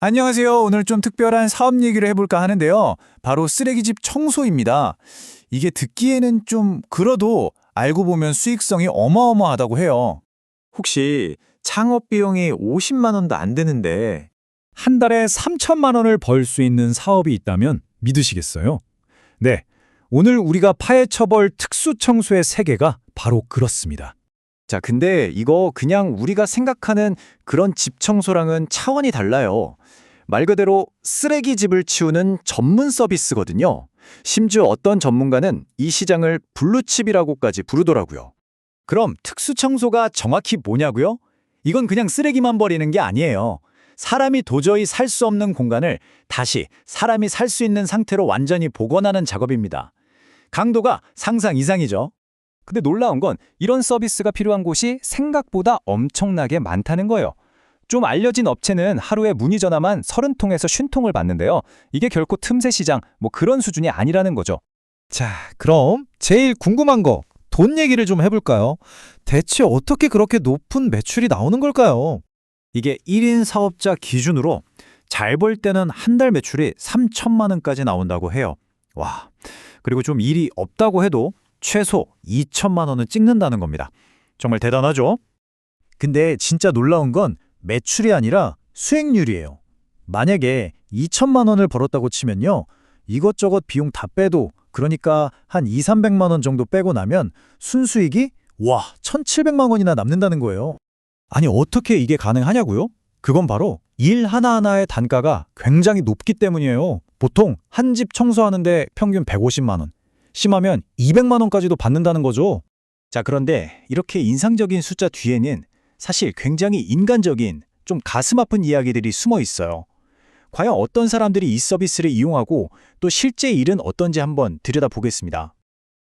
안녕하세요. 오늘 좀 특별한 사업 얘기를 해볼까 하는데요. 바로 쓰레기집 청소입니다. 이게 듣기에는 좀 그래도 알고 보면 수익성이 어마어마하다고 해요. 혹시 창업 비용이 50만 원도 안 드는데 한 달에 3천만 원을 벌 수 있는 사업이 있다면 믿으시겠어요? 네, 오늘 우리가 파헤쳐볼 특수 청소의 세계가 바로 그렇습니다. 자, 근데 이거 그냥 우리가 생각하는 그런 집 청소랑은 차원이 달라요. 말 그대로 쓰레기집을 치우는 전문 서비스거든요. 심지어 어떤 전문가는 이 시장을 블루칩이라고까지 부르더라고요. 그럼 특수 청소가 정확히 뭐냐고요? 이건 그냥 쓰레기만 버리는 게 아니에요. 사람이 도저히 살 수 없는 공간을 다시 사람이 살 수 있는 상태로 완전히 복원하는 작업입니다. 강도가 상상 이상이죠. 근데 놀라운 건 이런 서비스가 필요한 곳이 생각보다 엄청나게 많다는 거예요. 좀 알려진 업체는 하루에 문의 전화만 30통에서 50통을 받는데요. 이게 결코 틈새 시장 그런 수준이 아니라는 거죠. 자, 그럼 제일 궁금한 거, 돈 얘기를 좀 해볼까요? 대체 어떻게 그렇게 높은 매출이 나오는 걸까요? 이게 1인 사업자 기준으로 잘 벌 때는 한 달 매출이 3천만 원까지 나온다고 해요. 와, 그리고 좀 일이 없다고 해도 최소 2천만 원은 찍는다는 겁니다. 정말 대단하죠? 근데 진짜 놀라운 건 매출이 아니라 수익률이에요. 만약에 2천만 원을 벌었다고 치면요. 이것저것 비용 다 빼도 그러니까 한 2, 300만 원 정도 빼고 나면 순수익이 1,700만 원이나 남는다는 거예요. 아니 어떻게 이게 가능하냐고요? 그건 바로 일 하나하나의 단가가 굉장히 높기 때문이에요. 보통 한 집 청소하는데 평균 150만 원, 심하면 200만 원까지도 받는다는 거죠. 자, 그런데 이렇게 인상적인 숫자 뒤에는 사실 굉장히 인간적인 좀 가슴 아픈 이야기들이 숨어 있어요. 과연 어떤 사람들이 이 서비스를 이용하고 또 실제 일은 어떤지 한번 들여다보겠습니다.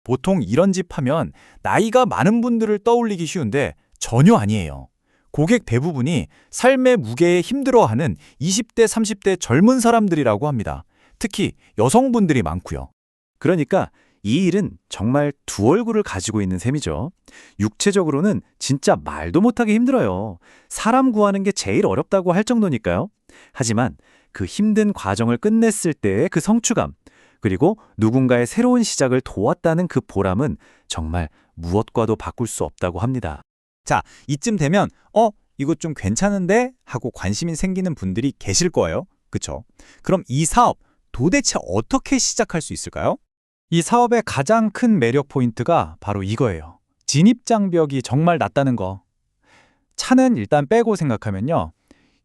보통 이런 집 하면 나이가 많은 분들을 떠올리기 쉬운데 전혀 아니에요. 고객 대부분이 삶의 무게에 힘들어하는 20대, 30대 젊은 사람들이라고 합니다. 특히 여성분들이 많고요. 그러니까 이 일은 정말 두 얼굴을 가지고 있는 셈이죠. 육체적으로는 진짜 말도 못하게 힘들어요. 사람 구하는 게 제일 어렵다고 할 정도니까요. 하지만 그 힘든 과정을 끝냈을 때의 그 성취감, 그리고 누군가의 새로운 시작을 도왔다는 그 보람은 정말 무엇과도 바꿀 수 없다고 합니다. 자, 이쯤 되면 이거 좀 괜찮은데? 하고 관심이 생기는 분들이 계실 거예요. 그쵸? 그럼 이 사업 도대체 어떻게 시작할 수 있을까요? 이 사업의 가장 큰 매력 포인트가 바로 이거예요. 진입장벽이 정말 낮다는 거. 차는 일단 빼고 생각하면요.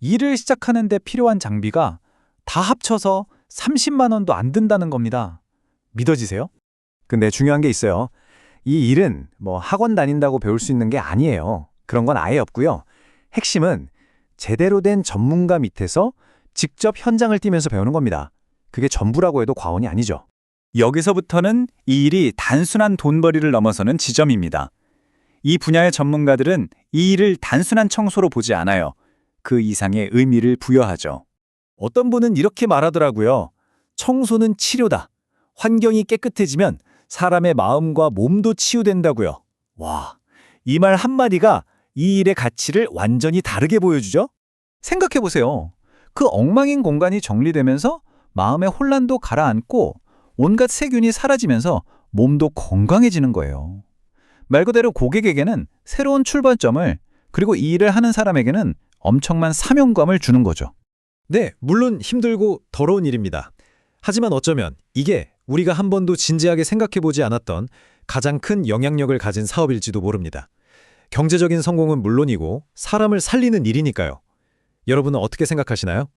일을 시작하는 데 필요한 장비가 다 합쳐서 30만 원도 안 든다는 겁니다. 믿어지세요? 근데 중요한 게 있어요. 이 일은 학원 다닌다고 배울 수 있는 게 아니에요. 그런 건 아예 없고요. 핵심은 제대로 된 전문가 밑에서 직접 현장을 뛰면서 배우는 겁니다. 그게 전부라고 해도 과언이 아니죠. 여기서부터는 이 일이 단순한 돈벌이를 넘어서는 지점입니다. 이 분야의 전문가들은 이 일을 단순한 청소로 보지 않아요. 그 이상의 의미를 부여하죠. 어떤 분은 이렇게 말하더라고요. 청소는 치료다. 환경이 깨끗해지면 사람의 마음과 몸도 치유된다고요. 와, 이 말 한마디가 이 일의 가치를 완전히 다르게 보여주죠? 생각해보세요. 그 엉망인 공간이 정리되면서 마음의 혼란도 가라앉고 온갖 세균이 사라지면서 몸도 건강해지는 거예요. 말 그대로 고객에게는 새로운 출발점을, 그리고 이 일을 하는 사람에게는 엄청난 사명감을 주는 거죠. 네, 물론 힘들고 더러운 일입니다. 하지만 어쩌면 이게 우리가 한 번도 진지하게 생각해보지 않았던 가장 큰 영향력을 가진 사업일지도 모릅니다. 경제적인 성공은 물론이고 사람을 살리는 일이니까요. 여러분은 어떻게 생각하시나요?